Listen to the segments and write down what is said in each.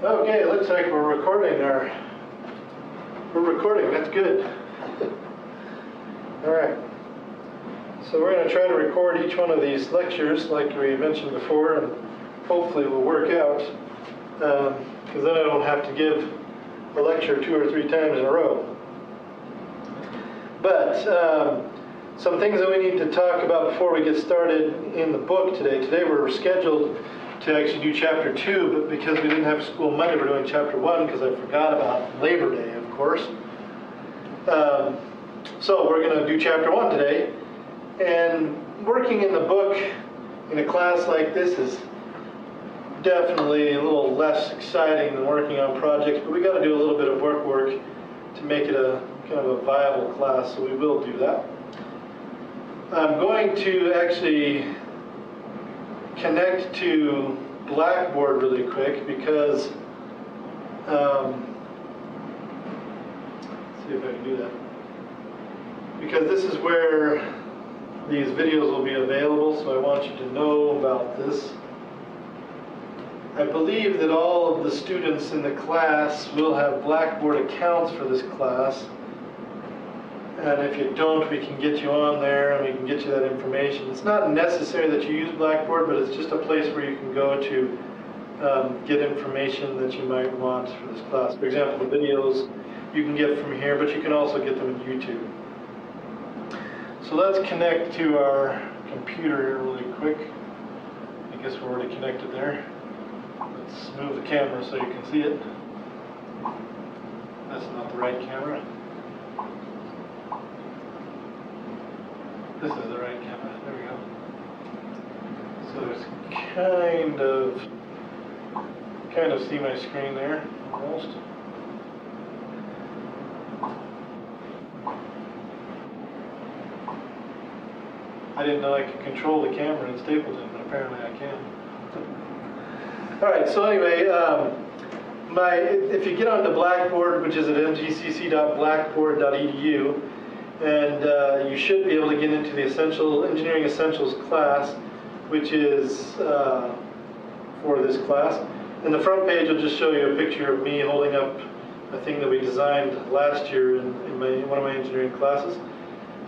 Okay, looks like we're recording. That's good. All right. So we're going to try to record each one of these lectures like we mentioned before, and hopefully it will work out, because then I don't have to give a lecture 2 or 3 times in a row. But some things that we need to talk about before we get started in the book today. Today we're scheduled to actually do chapter 2, but because we didn't have school Monday, we're doing chapter 1 because I forgot about Labor Day, of course. So we're going to do chapter 1 today. And working in the book in a class like this is definitely a little less exciting than working on projects, but we got to do a little bit of work to make it a kind of a viable class, so we will do that. I'm going to actually connect to Blackboard really quick because let's see if I can do that, because this is where these videos will be available, so I want you to know about this. I believe that all of the students in the class will have Blackboard accounts for this class. And if you don't, we can get you on there and we can get you that information. It's not necessary that you use Blackboard, but it's just a place where you can go to get information that you might want for this class. For example, the videos you can get from here, but you can also get them on YouTube. So let's connect to our computer here really quick. I guess we're already connected there. Let's move the camera so you can see it. That's not the right camera. This is the right camera. There we go. So there's kind of see my screen there, almost. I didn't know I could control the camera in Stapleton, but apparently I can. All right, so anyway, if you get onto Blackboard, which is at mgcc.blackboard.edu, and you should be able to get into the Engineering Essentials class, which is for this class. In the front page, I'll just show you a picture of me holding up a thing that we designed last year in one of my engineering classes.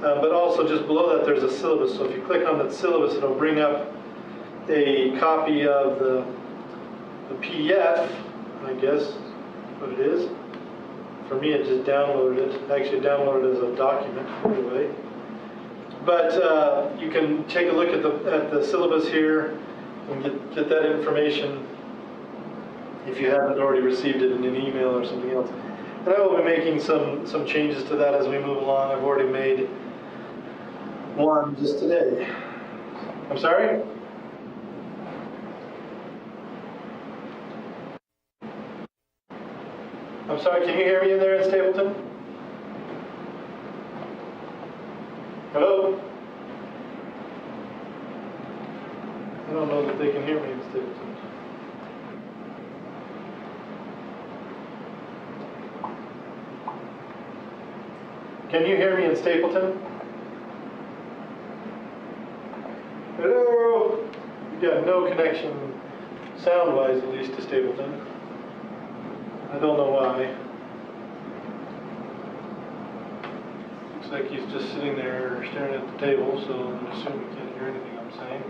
But also just below that, there's a syllabus. So if you click on that syllabus, it'll bring up a copy of the PDF, I guess what it is. For me, it just downloaded it. Actually downloaded it as a document anyway. But you can take a look at the syllabus here and get that information if you haven't already received it in an email or something else. And I will be making some changes to that as we move along. I've already made one just today. I'm sorry? I'm sorry, can you hear me in there in Stapleton? Hello? I don't know that they can hear me in Stapleton. Can you hear me in Stapleton? Hello? You got no connection, sound-wise at least, to Stapleton. I don't know why. Looks like he's just sitting there staring at the table, so I assume he can't hear anything I'm saying.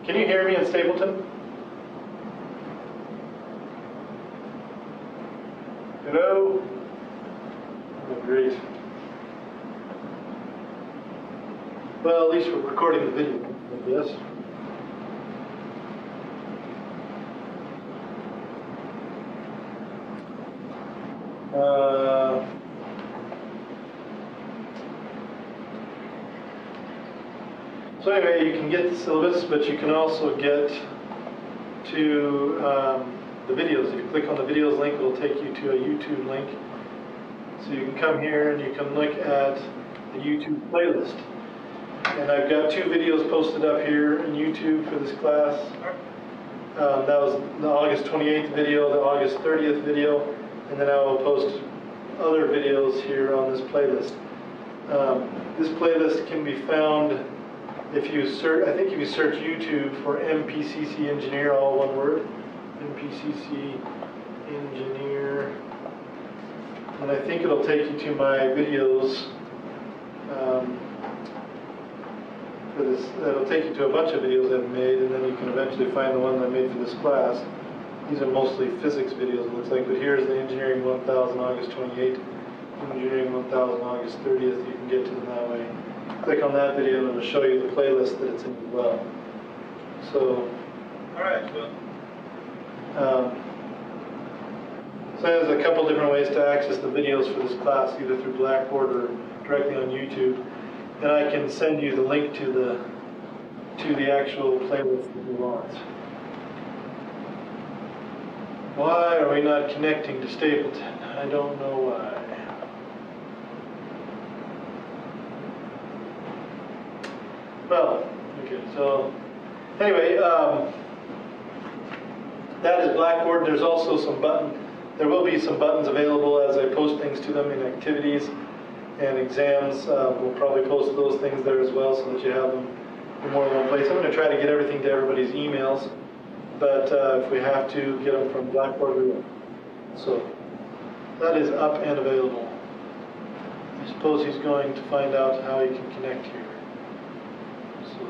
Can you hear me in Stapleton? Hello? Oh, great. Well, at least we're recording the video, I guess. So anyway, you can get the syllabus, but you can also get to the videos. If you click on the videos link, it'll take you to a YouTube link. So you can come here and you can look at the YouTube playlist. And I've got 2 videos posted up here in YouTube for this class. That was the August 28th video, the August 30th video, and then I will post other videos here on this playlist. This playlist can be found If you search, I think if you search YouTube for MPCC Engineer, all one word, MPCC Engineer, and I think it'll take you to my videos. For this, it'll take you to a bunch of videos I've made, and then you can eventually find the one I made for this class. These are mostly physics videos, it looks like, but here's the Engineering 1000 August 28th, Engineering 1000 August 30th. You can get to them that way. Click on that video and it'll show you the playlist that it's in as well. So, alright, so there's a couple different ways to access the videos for this class, either through Blackboard or directly on YouTube. And I can send you the link to the actual playlist that you want. Why are we not connecting to Stapleton? I don't know why. Well, okay, so anyway, that is Blackboard. There's also there will be some buttons available as I post things to them in activities and exams. We'll probably post those things there as well so that you have them in more than one place. I'm going to try to get everything to everybody's emails, but if we have to get them from Blackboard, we will. So that is up and available. I suppose he's going to find out how he can connect here. So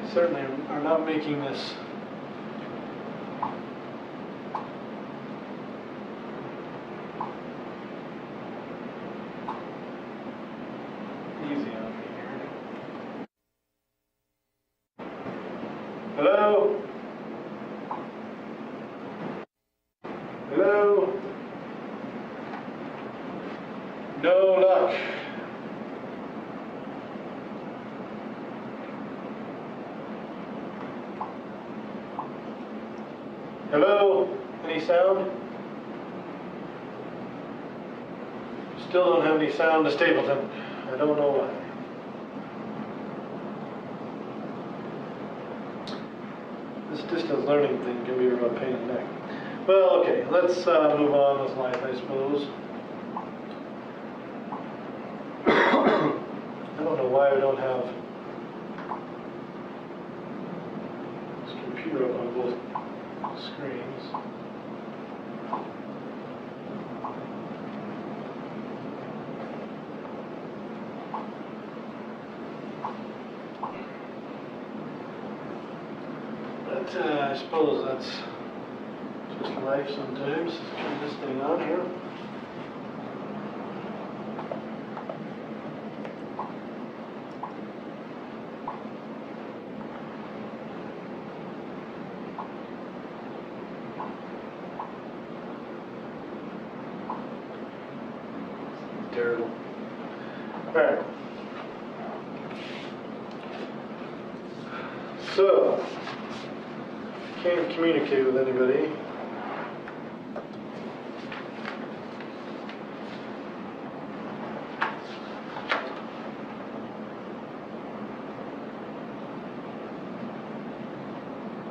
we certainly are not making this easy on me here. Hello? Hello? No luck. Hello? Any sound? Still don't have any sound to Stapleton. I don't know why. This distance learning thing can be a real pain in the neck. Well, okay, let's move on with life, I suppose. I don't know why we don't have this computer up on both screens. But I suppose that's just life sometimes. Let's turn this thing on here. Terrible. Alright. So, can't communicate with anybody.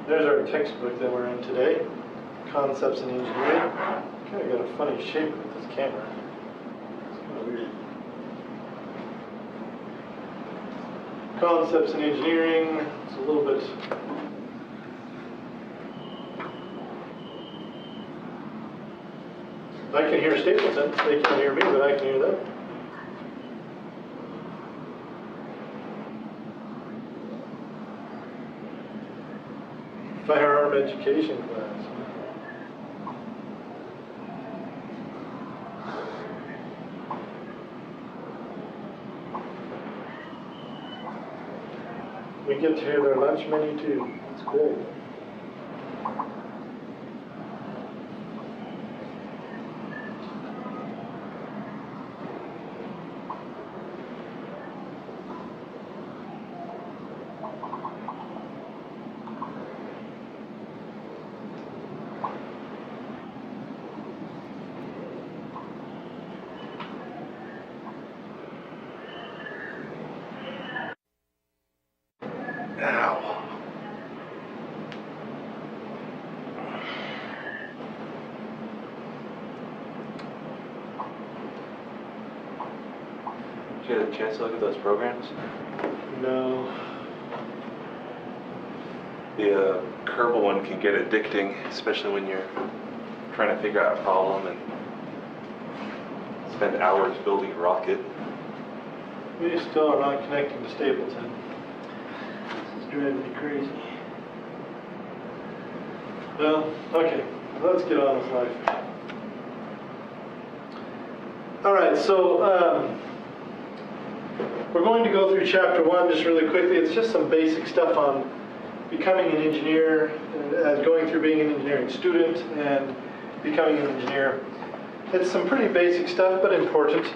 There's our textbook that we're in today, Concepts in Engineering. Kind of got a funny shape with this camera. It's kind of weird. Concepts in Engineering. It's a little bit. I can hear Stapleton. They can't hear me, but I can hear them. Firearm education class. We get to hear their lunch menu too. That's great. Ow. Did you get a chance to look at those programs? No. The Kerbal one can get addicting, especially when you're trying to figure out a problem and spend hours building a rocket. We still are not connecting to Stapleton. This is driving me crazy. Well, okay, let's get on with life. All right, so we're going to go through chapter 1 just really quickly. It's just some basic stuff on becoming an engineer, as going through being an engineering student and becoming an engineer. It's some pretty basic stuff, but important.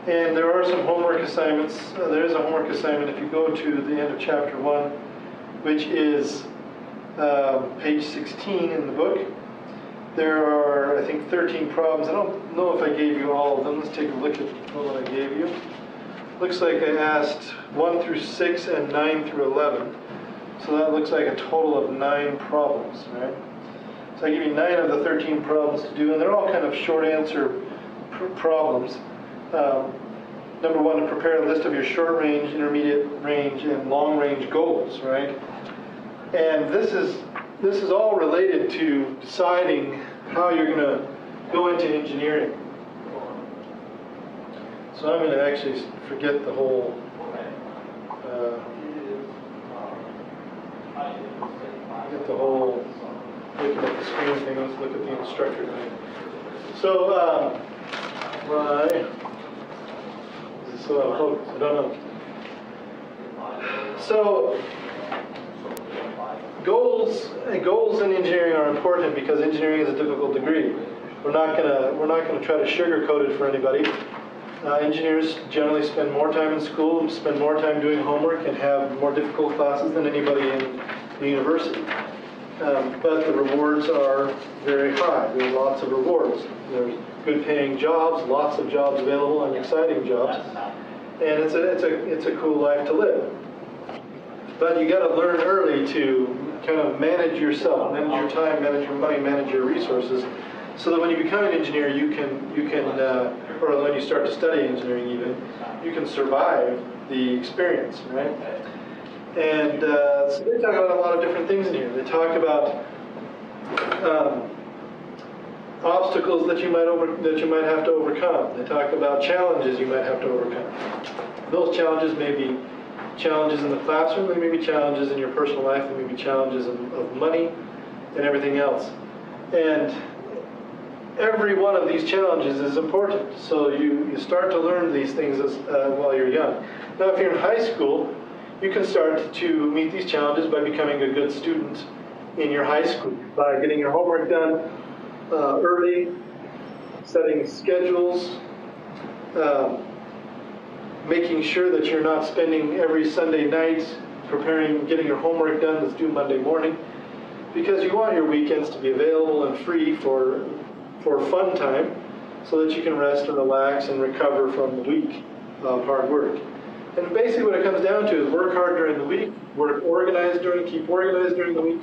And there are some homework assignments. There is a homework assignment if you go to the end of chapter 1, which is page 16 in the book. There are, I think, 13 problems. I don't know if I gave you all of them. Let's take a look at what I gave you. Looks like I asked 1 through 6 and 9 through 11. So that looks like a total of 9 problems, right? So I give you 9 of the 13 problems to do, and they're all kind of short answer problems. Number 1, to prepare a list of your short range, intermediate range, and long range goals, right? And this is all related to deciding how you're going to go into engineering. So I'm going to actually forget the whole looking at the screen thing. Let's look at the instructor thing. So so out of focus, I don't know. So goals in engineering are important because engineering is a difficult degree. We're not gonna try to sugarcoat it for anybody. Engineers generally spend more time in school, spend more time doing homework, and have more difficult classes than anybody in the university. But the rewards are very high. There are lots of rewards. There's good paying jobs, lots of jobs available, and exciting jobs. And it's a cool life to live. But you got to learn early to kind of manage yourself, manage your time, manage your money, manage your resources, so that when you become an engineer, you can, or when you start to study engineering even, you can survive the experience, right? And so they talk about a lot of different things in here. They talk about obstacles that you might have to overcome. They talk about challenges you might have to overcome. Those challenges may be challenges in the classroom, they may be challenges in your personal life, they may be challenges of money and everything else. And every one of these challenges is important. So you start to learn these things while you're young. Now, if you're in high school, you can start to meet these challenges by becoming a good student in your high school, by getting your homework done early, setting schedules, making sure that you're not spending every Sunday night getting your homework done that's due Monday morning, because you want your weekends to be available and free for fun time, so that you can rest and relax and recover from the week of hard work. And basically what it comes down to is work hard during the week, keep organized during the week,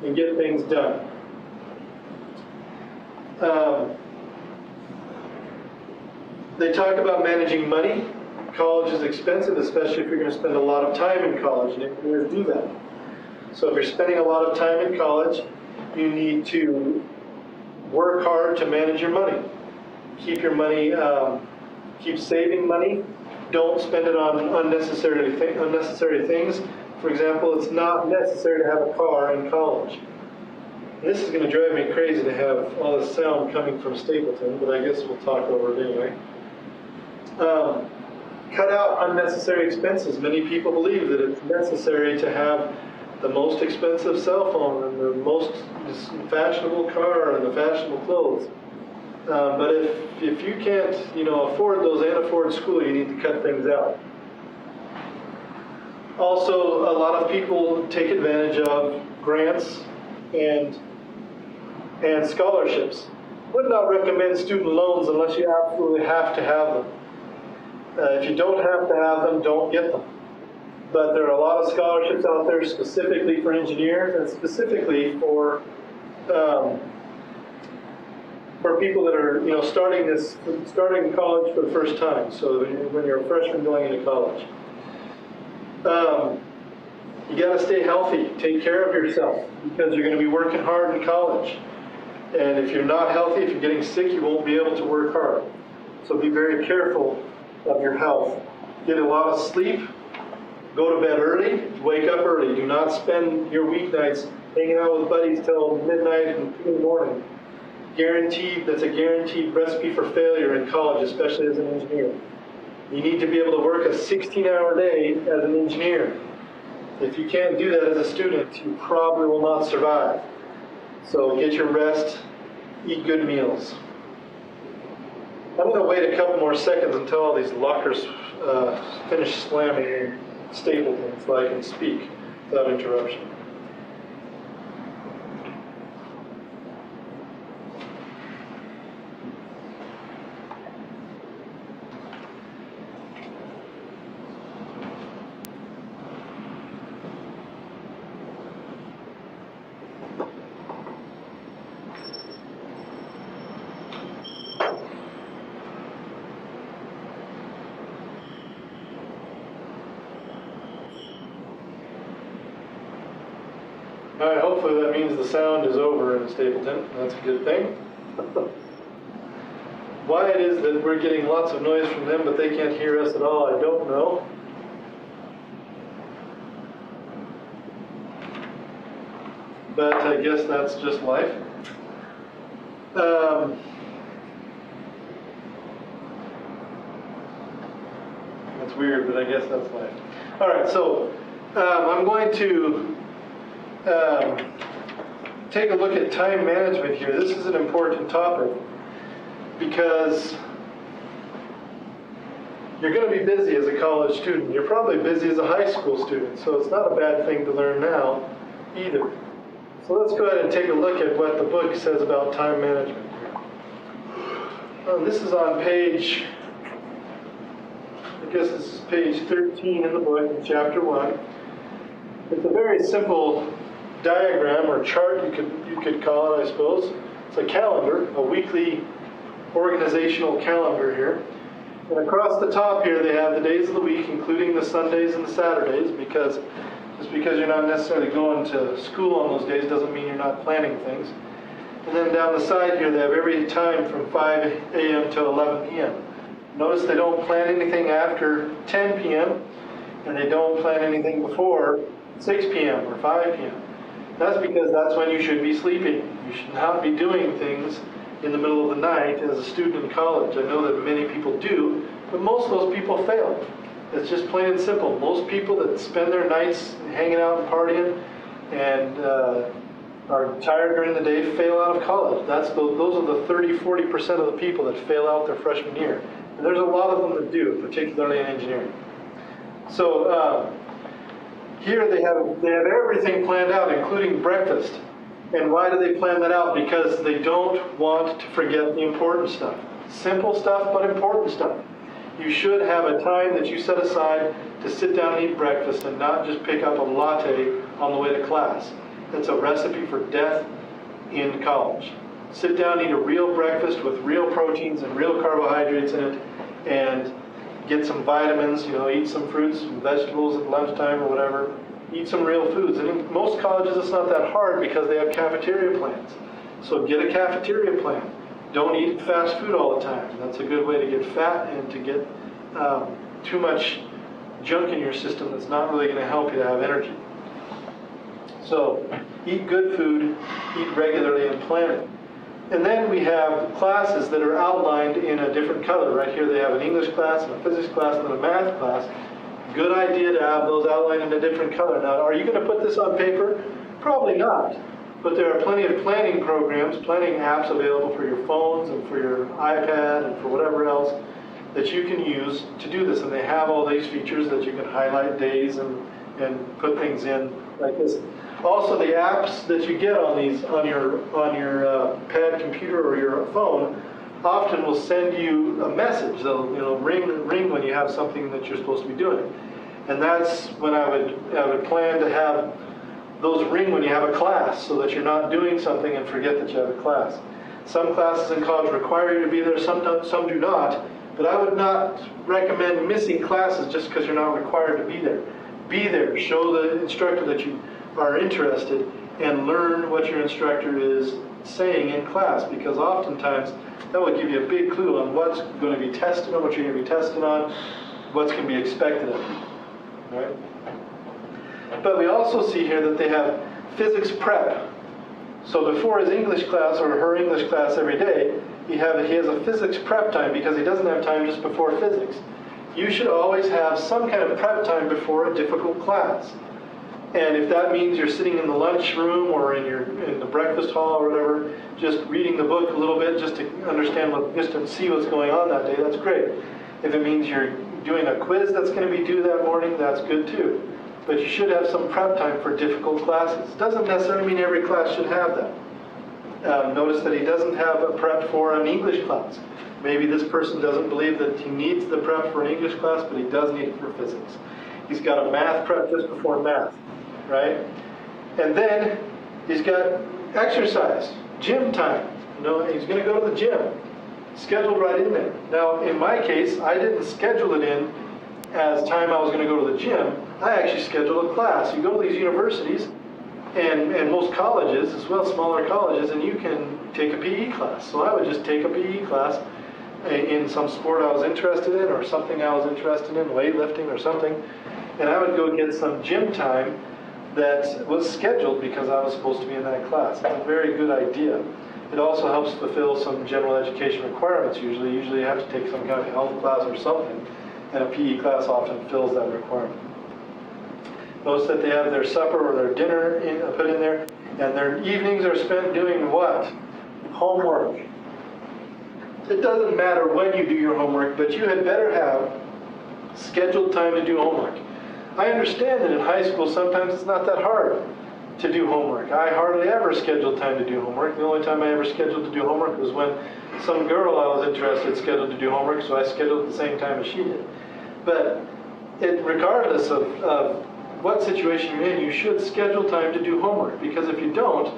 and get things done. They talk about managing money. College is expensive, especially if you're going to spend a lot of time in college, and engineers do that. So if you're spending a lot of time in college, you need to work hard to manage your money. Keep your money, keep saving money. Don't spend it on unnecessary things. For example, it's not necessary to have a car in college. And this is going to drive me crazy to have all this sound coming from Stapleton, but I guess we'll talk over it anyway. Cut out unnecessary expenses. Many people believe that it's necessary to have the most expensive cell phone and the most fashionable car and the fashionable clothes. But if you can't, afford those and afford school, you need to cut things out. Also, a lot of people take advantage of grants and scholarships. Would not recommend student loans unless you absolutely have to have them. If you don't have to have them, don't get them. But there are a lot of scholarships out there specifically for engineers and specifically for for people that are, starting college for the first time. So when you're a freshman going into college, you got to stay healthy. Take care of yourself because you're going to be working hard in college. And if you're not healthy, if you're getting sick, you won't be able to work hard. So be very careful of your health. Get a lot of sleep. Go to bed early. Wake up early. Do not spend your weeknights hanging out with buddies till midnight and 2 in the morning. Guaranteed, that's a guaranteed recipe for failure in college, especially as an engineer. You need to be able to work a 16-hour day as an engineer. If you can't do that as a student, you probably will not survive. So get your rest, eat good meals. I'm going to wait a couple more seconds until all these lockers finish slamming and stapling so I can speak without interruption. All right, hopefully that means the sound is over in Stapleton. That's a good thing. Why it is that we're getting lots of noise from them, but they can't hear us at all, I don't know. But I guess that's just life. That's weird, but I guess that's life. All right, so I'm going to take a look at time management here. This is an important topic because you're going to be busy as a college student. You're probably busy as a high school student, so it's not a bad thing to learn now either. So let's go ahead and take a look at what the book says about time management. This is on page, I guess this is page 13 in the book, in chapter 1. It's a very simple diagram or chart, you could call it, I suppose. It's a calendar, a weekly organizational calendar here. And across the top here they have the days of the week, including the Sundays and the Saturdays, because just because you're not necessarily going to school on those days doesn't mean you're not planning things. And then down the side here they have every time from 5 a.m. to 11 p.m. Notice they don't plan anything after 10 p.m. and they don't plan anything before 6 p.m. or 5 p.m. That's because that's when you should be sleeping. You should not be doing things in the middle of the night as a student in college. I know that many people do, but most of those people fail. It's just plain and simple. Most people that spend their nights hanging out and partying and are tired during the day fail out of college. Those are the 30–40% of the people that fail out their freshman year. And there's a lot of them that do, particularly in engineering. So here they have everything planned out, including breakfast. And why do they plan that out? Because they don't want to forget the important stuff. Simple stuff, but important stuff. You should have a time that you set aside to sit down and eat breakfast and not just pick up a latte on the way to class. That's a recipe for death in college. Sit down and eat a real breakfast with real proteins and real carbohydrates in it and get some vitamins, eat some fruits and vegetables at lunchtime or whatever. Eat some real foods. And in most colleges it's not that hard because they have cafeteria plans. So get a cafeteria plan. Don't eat fast food all the time. That's a good way to get fat and to get too much junk in your system that's not really going to help you to have energy. So eat good food, eat regularly, and plan it. And then we have classes that are outlined in a different color. Right here they have an English class, and a physics class, and then a math class. Good idea to have those outlined in a different color. Now, are you going to put this on paper? Probably not. But there are plenty of planning programs, planning apps available for your phones and for your iPad and for whatever else that you can use to do this. And they have all these features that you can highlight days and put things in like this. Also, the apps that you get on these on your pad computer or your phone often will send you a message. They'll ring when you have something that you're supposed to be doing. And that's when I would plan to have those ring when you have a class, so that you're not doing something and forget that you have a class. Some classes in college require you to be there, some do not. But I would not recommend missing classes just because you're not required to be there. Be there. Show the instructor that you are interested and learn what your instructor is saying in class, because oftentimes that will give you a big clue on what's going to be tested on, what you're going to be tested on, what's going to be expected of you. Right? But we also see here that they have physics prep. So before his English class or her English class every day, he has a physics prep time because he doesn't have time just before physics. You should always have some kind of prep time before a difficult class. And if that means you're sitting in the lunch room or in the breakfast hall or whatever, just reading the book a little bit just to understand just to see what's going on that day, that's great. If it means you're doing a quiz that's going to be due that morning, that's good too. But you should have some prep time for difficult classes. It doesn't necessarily mean every class should have that. Notice that he doesn't have a prep for an English class. Maybe this person doesn't believe that he needs the prep for an English class, but he does need it for physics. He's got a math prep just before math, right? And then he's got exercise, gym time. He's going to go to the gym, scheduled right in there. Now, in my case, I didn't schedule it in as time I was going to go to the gym. I actually scheduled a class. You go to these universities, and most colleges as well, smaller colleges, and you can take a PE class. So I would just take a PE class in some sport I was interested in or something I was interested in, weightlifting or something, and I would go get some gym time that was scheduled because I was supposed to be in that class. It's a very good idea. It also helps fulfill some general education requirements usually. Usually you have to take some kind of health class or something, and a PE class often fills that requirement. Notice that they have their supper or their dinner put in there, and their evenings are spent doing what? Homework. It doesn't matter when you do your homework, but you had better have scheduled time to do homework. I understand that in high school sometimes it's not that hard to do homework. I hardly ever scheduled time to do homework. The only time I ever scheduled to do homework was when some girl I was interested scheduled to do homework, so I scheduled at the same time as she did. But regardless of what situation you're in, you should schedule time to do homework, because if you don't,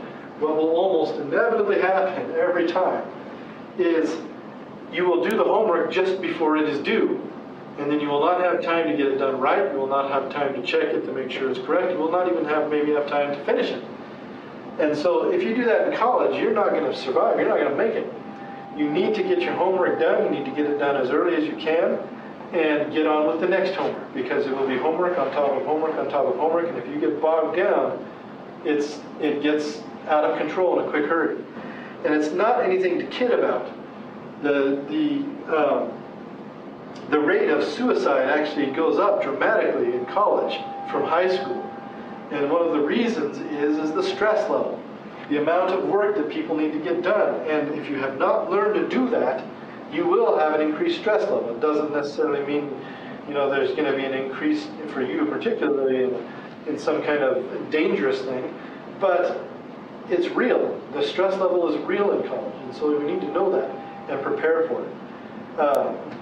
what will almost inevitably happen every time is you will do the homework just before it is due, and then you will not have time to get it done right. You will not have time to check it to make sure it's correct. You will not even have maybe enough time to finish it. And so if you do that in college, you're not going to survive. You're not going to make it. You need to get your homework done. You need to get it done as early as you can and get on with the next homework, because it will be homework on top of homework on top of homework, and if you get bogged down, it gets out of control in a quick hurry. And it's not anything to kid about. The rate of suicide actually goes up dramatically in college from high school. And one of the reasons is the stress level, the amount of work that people need to get done. And if you have not learned to do that, you will have an increased stress level. It doesn't necessarily mean, there's going to be an increase for you, particularly in some kind of dangerous thing, but it's real. The stress level is real in college, and so we need to know that and prepare for it.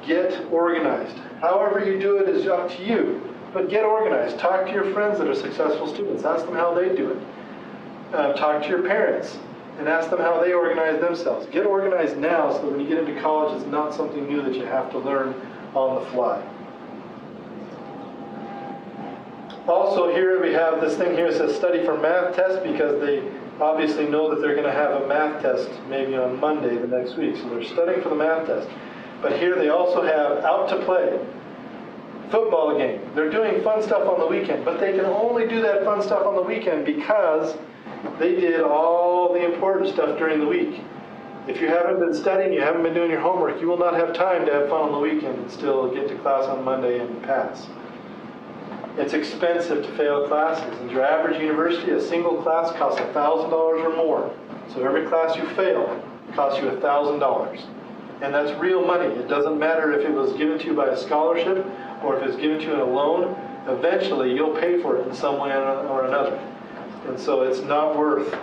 Get organized. However you do it is up to you, but get organized. Talk to your friends that are successful students. Ask them how they do it. Talk to your parents and ask them how they organize themselves. Get organized now so that when you get into college, it's not something new that you have to learn on the fly. Also here we have this thing here that says study for math test, because they obviously know that they're going to have a math test maybe on Monday the next week, so they're studying for the math test. But here they also have out to play, football game. They're doing fun stuff on the weekend, but they can only do that fun stuff on the weekend because they did all the important stuff during the week. If you haven't been studying, you haven't been doing your homework, you will not have time to have fun on the weekend and still get to class on Monday and pass. It's expensive to fail classes. In your average university, a single class costs $1,000 or more. So every class you fail costs you $1,000. And that's real money. It doesn't matter if it was given to you by a scholarship or if it's given to you in a loan. Eventually, you'll pay for it in some way or another. And so it's not worth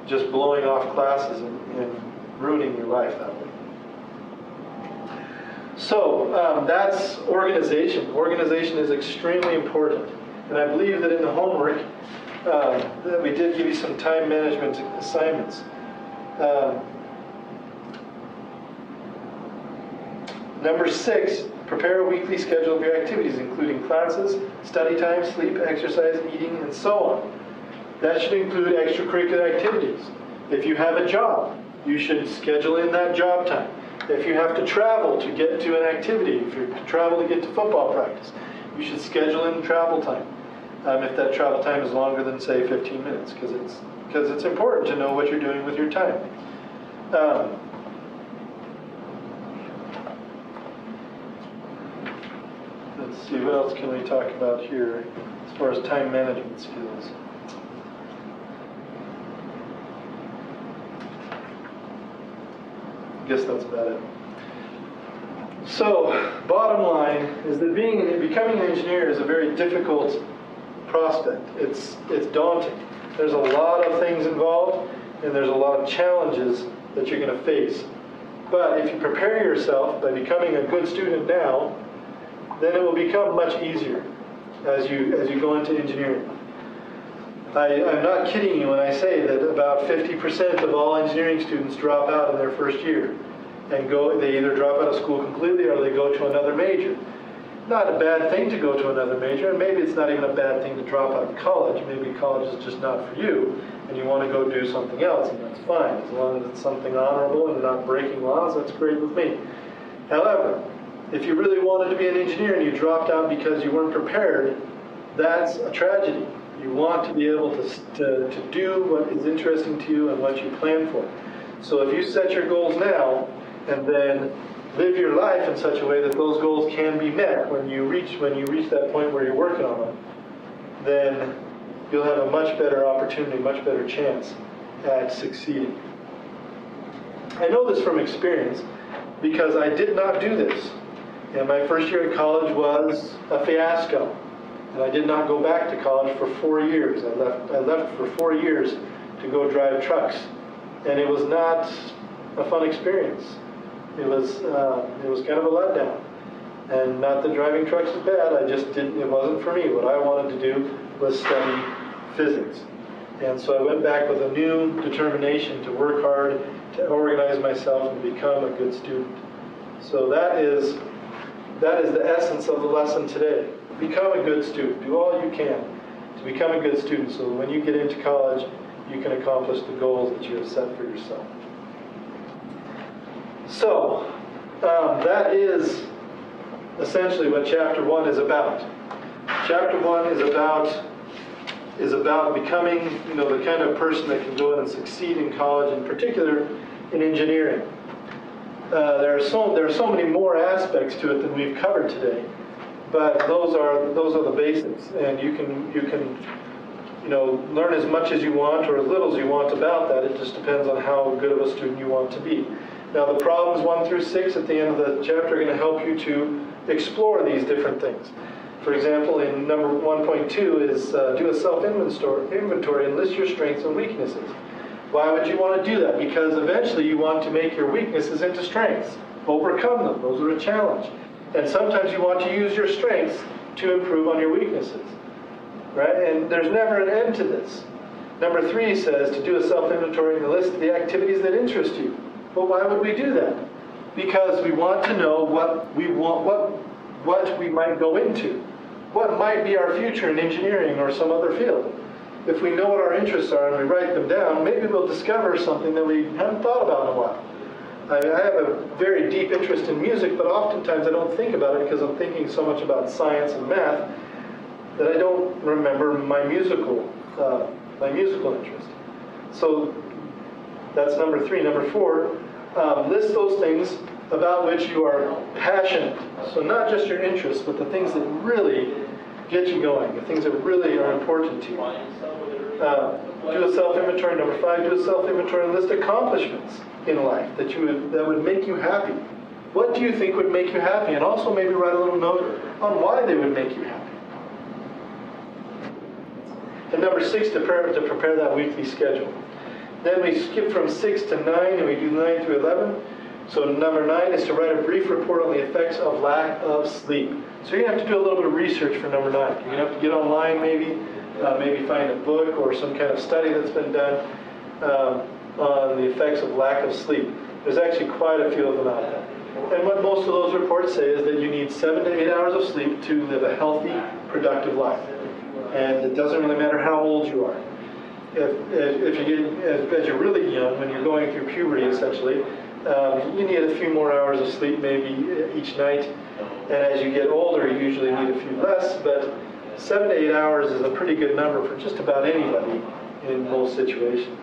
just blowing off classes and ruining your life that way. So that's organization. Organization is extremely important. And I believe that in the homework, that we did give you some time management assignments. Number 6, prepare a weekly schedule of your activities, including classes, study time, sleep, exercise, eating, and so on. That should include extracurricular activities. If you have a job, you should schedule in that job time. If you have to travel to get to an activity, if you travel to get to football practice, you should schedule in travel time. If that travel time is longer than, say, 15 minutes, because it's important to know what you're doing with your time. Let's see, what else can we talk about here as far as time management skills? I guess that's about it. So, bottom line is that becoming an engineer is a very difficult prospect. It's daunting. There's a lot of things involved, and there's a lot of challenges that you're going to face. But if you prepare yourself by becoming a good student now, then it will become much easier as you go into engineering. I'm not kidding you when I say that about 50% of all engineering students drop out in their first year and they either drop out of school completely or they go to another major. Not a bad thing to go to another major, and maybe it's not even a bad thing to drop out of college. Maybe college is just not for you, and you want to go do something else, and that's fine. As long as it's something honorable and you're not breaking laws, that's great with me. However, if you really wanted to be an engineer and you dropped out because you weren't prepared, that's a tragedy. You want to be able to do what is interesting to you and what you plan for. So if you set your goals now and then live your life in such a way that those goals can be met when you reach that point where you're working on them, then you'll have a much better opportunity, much better chance at succeeding. I know this from experience because I did not do this. And my first year at college was a fiasco. And I did not go back to college for 4 years. I left for 4 years to go drive trucks. And it was not a fun experience. It was kind of a letdown. And not that driving trucks is bad, it wasn't for me. What I wanted to do was study physics. And so I went back with a new determination to work hard, to organize myself, and become a good student. So that is the essence of the lesson today. Become a good student. Do all you can to become a good student so that when you get into college, you can accomplish the goals that you have set for yourself. So, that is essentially what Chapter 1 is about. Chapter 1 is about becoming, the kind of person that can go in and succeed in college, in particular in engineering. There are so many more aspects to it than we've covered today, but those are the basics, and you can learn as much as you want or as little as you want about that. It just depends on how good of a student you want to be. Now, the problems 1 through 6 at the end of the chapter are going to help you to explore these different things. For example, in number 1.2 is do a self-inventory and list your strengths and weaknesses. Why would you want to do that? Because eventually you want to make your weaknesses into strengths. Overcome them. Those are a challenge. And sometimes you want to use your strengths to improve on your weaknesses. Right? And there's never an end to this. Number 3 says to do a self-inventory and list the activities that interest you. Well, why would we do that? Because we want to know what we might go into. What might be our future in engineering or some other field. If we know what our interests are and we write them down, maybe we'll discover something that we haven't thought about in a while. I have a very deep interest in music, but oftentimes I don't think about it because I'm thinking so much about science and math that I don't remember my musical interest. So that's number 3. Number 4, list those things about which you are passionate. So not just your interests, but the things that really get you going, the things that really are important to you. Do a self-inventory. Number 5, do a self-inventory and list accomplishments in life that would make you happy. What do you think would make you happy? And also maybe write a little note on why they would make you happy. And number 6, to prepare that weekly schedule. Then we skip from 6 to 9, and we do 9 through 11. So number 9 is to write a brief report on the effects of lack of sleep. So you have to do a little bit of research for number 9. You're going to have to get online maybe find a book or some kind of study that's been done on the effects of lack of sleep. There's actually quite a few of them out there. And what most of those reports say is that you need 7 to 8 hours of sleep to live a healthy, productive life. And it doesn't really matter how old you are. If you get, as you're really young, when you're going through puberty essentially, you need a few more hours of sleep maybe each night. And as you get older, you usually need a few less, but 7 to 8 hours is a pretty good number for just about anybody in most situations.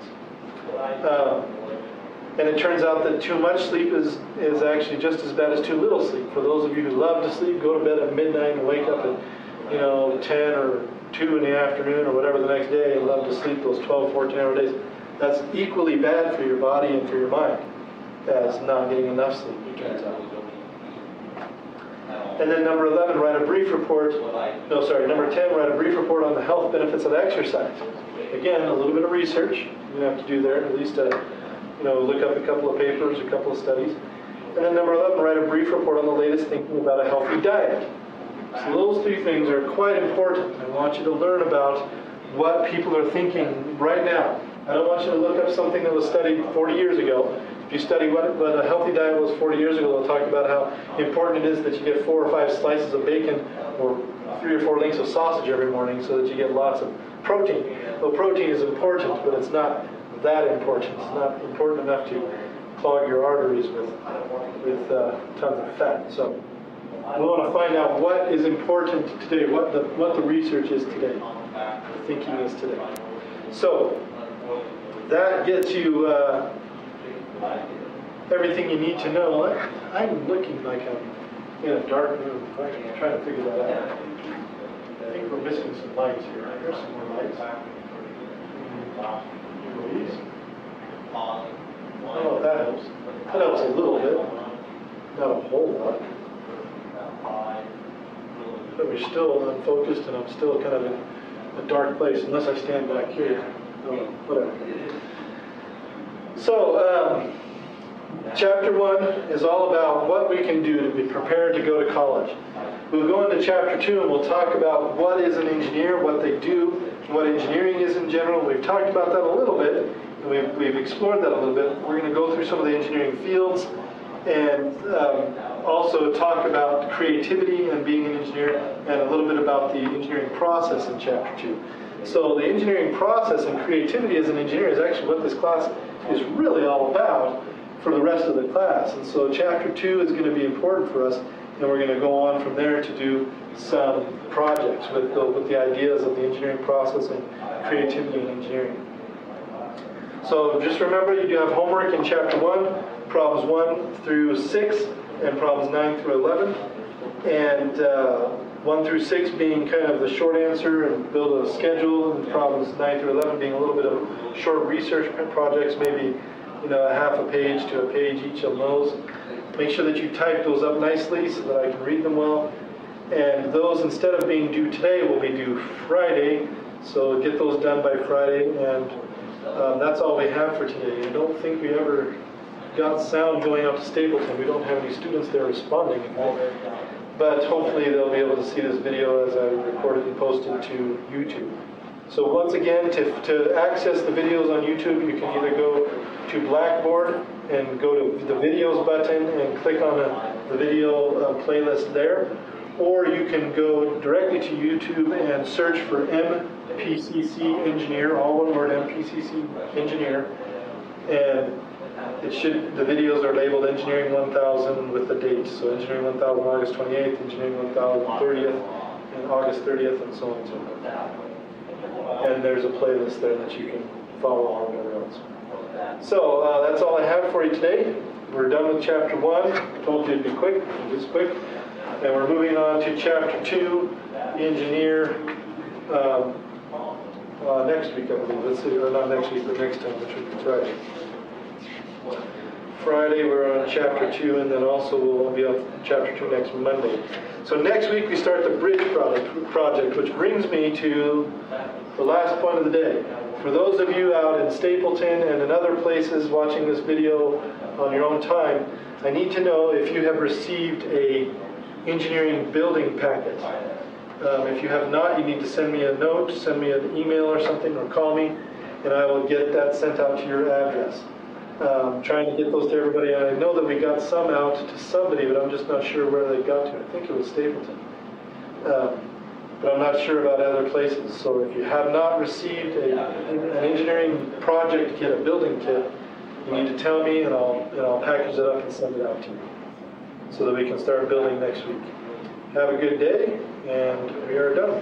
And it turns out that too much sleep is actually just as bad as too little sleep. For those of you who love to sleep, go to bed at midnight and wake up at 10 or 2 in the afternoon or whatever the next day and love to sleep those 12, 14-hour days. That's equally bad for your body and for your mind as not getting enough sleep, it turns out. And then number 11, write a brief report. No, sorry, number 10, write a brief report on the health benefits of exercise. Again, a little bit of research you have to do there, at least look up a couple of papers, a couple of studies. And then number 11, write a brief report on the latest thinking about a healthy diet. So those three things are quite important. I want you to learn about what people are thinking right now. I don't want you to look up something that was studied 40 years ago. If you study what a healthy diet was 40 years ago, they'll talk about how important it is that you get 4 or 5 slices of bacon or 3 or 4 links of sausage every morning so that you get lots of protein. Well, protein is important, but it's not that important. It's not important enough to clog your arteries with tons of fat. So we want to find out what is important today, what the research is today, the thinking is today. So that gets you everything you need to know. I'm looking like I'm in a dark room. I'm trying to figure that out. I think we're missing some lights here. There's some more lights. These. Oh, that helps. That helps a little bit. Not a whole lot. But we're still unfocused, and I'm still kind of in a dark place, unless I stand back here. Oh, whatever. So, Chapter 1 is all about what we can do to be prepared to go to college. We'll go into Chapter 2 and we'll talk about what is an engineer, what they do, what engineering is in general. We've talked about that a little bit, and we've explored that a little bit. We're going to go through some of the engineering fields and also talk about creativity and being an engineer, and a little bit about the engineering process in Chapter 2. So the engineering process and creativity as an engineer is actually what this class is really all about for the rest of the class. And so Chapter 2 is going to be important for us, and we're going to go on from there to do some projects with the ideas of the engineering process and creativity in engineering. So just remember, you do have homework in Chapter 1, problems 1 through 6, and problems 9 through 11. And 1 through 6 being kind of the short answer and build a schedule, and problems 9 through 11 being a little bit of short research projects, maybe a half a page to a page each of those. Make sure that you type those up nicely so that I can read them well. And those, instead of being due today, will be due Friday. So get those done by Friday, and that's all we have for today. I don't think we ever got sound going out to Stapleton. We don't have any students there responding. But hopefully they'll be able to see this video as I record it and post it to YouTube. So once again, to access the videos on YouTube, you can either go to Blackboard and go to the videos button and click on the video playlist there, or you can go directly to YouTube and search for MPCC Engineer, all one word, MPCC Engineer, and the videos are labeled Engineering 1000 with the dates. So Engineering 1000 August 28th, Engineering 1000 30th, and August 30th, and so on and so forth. And there's a playlist there that you can follow along with else. So that's all I have for you today. We're done with Chapter 1. I told you it'd be quick, it is quick. And we're moving on to Chapter 2, Engineer, next week, I believe. Let's see, or not next week, but next time, which would be Friday. Friday we're on Chapter 2, and then also we'll be on Chapter 2 next Monday. So next week we start the bridge project, which brings me to the last point of the day. For those of you out in Stapleton and in other places watching this video on your own time, I need to know if you have received a engineering building packet. If you have not, you need to send me a note, send me an email or something, or call me, and I will get that sent out to your address. Trying to get those to everybody. And I know that we got some out to somebody, but I'm just not sure where they got to. I think it was Stapleton. But I'm not sure about other places. So if you have not received an engineering project kit, a building kit, you need to tell me, and I'll package it up and send it out to you so that we can start building next week. Have a good day, and we are done.